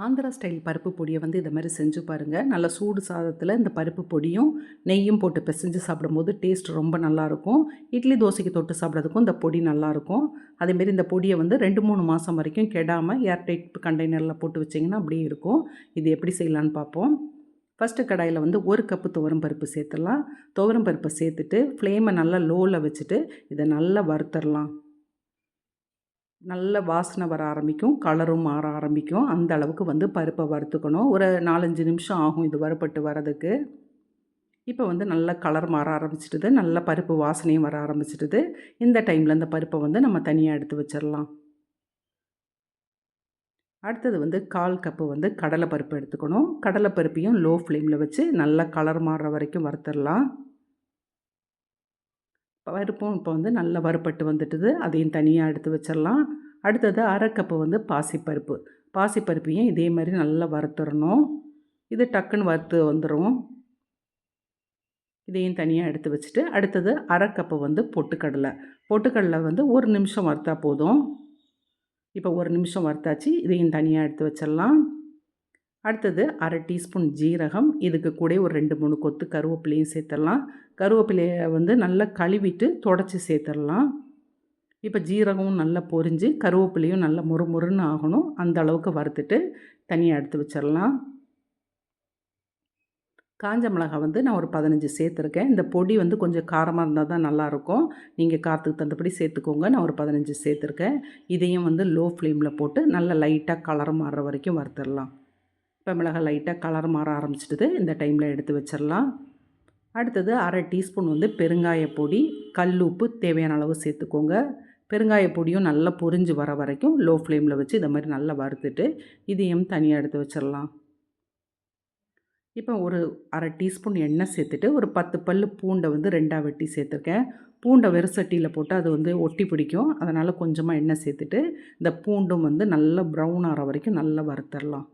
Andhra style பருப்பு பொடியை வந்து இதை மாதிரி செஞ்சு பாருங்கள். நல்ல சூடு சாதத்தில் இந்த பருப்பு பொடியும் நெய்யும் போட்டு பிசைஞ்சு சாப்பிடும்போது டேஸ்ட் ரொம்ப நல்லாயிருக்கும். இட்லி தோசைக்கு தொட்டு சாப்பிட்றதுக்கும் இந்த பொடி நல்லாயிருக்கும். அதேமாரி இந்த பொடியை வந்து 2-3 மாதம் வரைக்கும் கெடாமல் ஏர்டைட் கண்டெய்னரில் போட்டு வச்சிங்கன்னா அப்படியே இருக்கும். இது எப்படி செய்யலான்னு பார்ப்போம். ஃபஸ்ட்டு கடாயில் வந்து 1 கப்பு துவரம் பருப்பு சேர்த்துடலாம். துவரம் பருப்பை சேர்த்துட்டு ஃப்ளேமை நல்லா லோவில் வச்சுட்டு இதை நல்லா வறுத்தரலாம். நல்ல வாசனை வர ஆரம்பிக்கும், கலரும் மாற ஆரம்பிக்கும். அந்த அளவுக்கு வந்து பருப்பை வறுத்துக்கணும். ஒரு 4-5 நிமிஷம் ஆகும் இது வறுபட்டு வரதுக்கு. இப்போ வந்து நல்லா கலர் மாற ஆரம்பிச்சிடுது, நல்ல பருப்பு வாசனையும் வர ஆரம்பிச்சிடுது. இந்த டைமில் இந்த பருப்பை வந்து நம்ம தனியாக எடுத்து வச்சிடலாம். அடுத்தது வந்து 1/4 கப்பு வந்து கடலை பருப்பு எடுத்துக்கணும். கடலை பருப்பையும் லோ ஃப்ளேமில் வச்சு நல்லா கலர் மாறுற வரைக்கும் வறுத்துடலாம். பருப்பும் இப்போ வந்து நல்லா வறுபட்டு வந்துட்டுது. அதையும் தனியாக எடுத்து வச்சிடலாம். அடுத்தது 1/2 கப்பு வந்து பாசிப்பருப்பு. பாசிப்பருப்பையும் இதே மாதிரி நல்லா வறுத்துடணும். இது டக்குன்னு வறுத்து வந்துடும். இதையும் தனியாக எடுத்து வச்சுட்டு அடுத்தது 1/2 கப்பு வந்து பொட்டுக்கடலை. பொட்டுக்கடலை வந்து 1 நிமிஷம் வறுத்தா போதும். இப்போ 1 நிமிஷம் வறுத்தாச்சு. இதையும் தனியாக எடுத்து வச்சிடலாம். அடுத்தது 1/2 டீஸ்பூன் ஜீரகம். இதுக்கு கூட ஒரு 2-3 கொத்து கருவேப்பிலையும் சேர்த்துடலாம். கருவேப்பிலையை வந்து நல்லா கழுவிட்டு தொடச்சி சேர்த்துடலாம். இப்போ ஜீரகமும் நல்லா பொரிஞ்சு கருவேப்பிலையும் நல்லா முறுமுறுன்னு ஆகணும். அந்த அளவுக்கு வறுத்துட்டு தனியாக எடுத்து வச்சிடலாம். காஞ்ச மிளகாய் வந்து நான் ஒரு 15 சேர்த்துருக்கேன். இந்த பொடி வந்து கொஞ்சம் காரமாக இருந்தால் தான் நல்லாயிருக்கும். நீங்கள் காரத்துக்கு தகுந்தபடி சேர்த்துக்கோங்க. நான் ஒரு 15 சேர்த்துருக்கேன். இதையும் வந்து லோ ஃப்ளேமில் போட்டு நல்லா லைட்டாக கலர் மாறுற வரைக்கும் வறுத்துடலாம். இப்போ மிளகாய் லைட்டாக கலர் மாற ஆரம்பிச்சிடுது. இந்த டைமில் எடுத்து வச்சிடலாம். அடுத்தது 1/2 டீஸ்பூன் வந்து பெருங்காய பொடி, கல் உப்பு தேவையான அளவு சேர்த்துக்கோங்க. பெருங்காய பொடியும் நல்லா பொரிஞ்சு வர வரைக்கும் லோ ஃப்ளேமில் வச்சு இதை மாதிரி நல்லா வறுத்துட்டு இதையும் தனியாக எடுத்து வச்சிடலாம். இப்போ ஒரு 1/2 டீஸ்பூன் எண்ணெய் சேர்த்துட்டு ஒரு 10 பல் பூண்டை வந்து 2ஆக வெட்டி சேர்த்துருக்கேன். பூண்டை வெறும் சட்டியில் போட்டு அது வந்து ஒட்டி பிடிக்கும். அதனால் கொஞ்சமாக எண்ணெய் சேர்த்துட்டு இந்த பூண்டும் வந்து நல்லா ப்ரௌன் ஆகிற வரைக்கும் நல்லா வறுத்துடலாம்.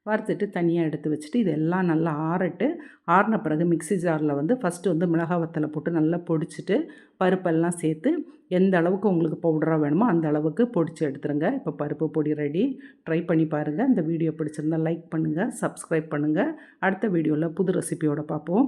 வறுத்துட்டு தனியாக எடுத்து வச்சுட்டு இதெல்லாம் நல்லா ஆறின பிறகு மிக்ஸி ஜாரில் வந்து ஃபஸ்ட்டு வந்து மிளகாய் வத்தலை போட்டு நல்லா பொடிச்சிட்டு பருப்பெல்லாம் சேர்த்து எந்த அளவுக்கு உங்களுக்கு பவுடராக வேணுமோ அந்த அளவுக்கு பொடிச்சு எடுத்துருங்க. இப்போ பருப்பு பொடி ரெடி. ட்ரை பண்ணி பாருங்கள். இந்த வீடியோ பிடிச்சிருந்தால் லைக் பண்ணுங்கள், சப்ஸ்கிரைப் பண்ணுங்கள். அடுத்த வீடியோவில் புது ரெசிபியோடு பார்ப்போம்.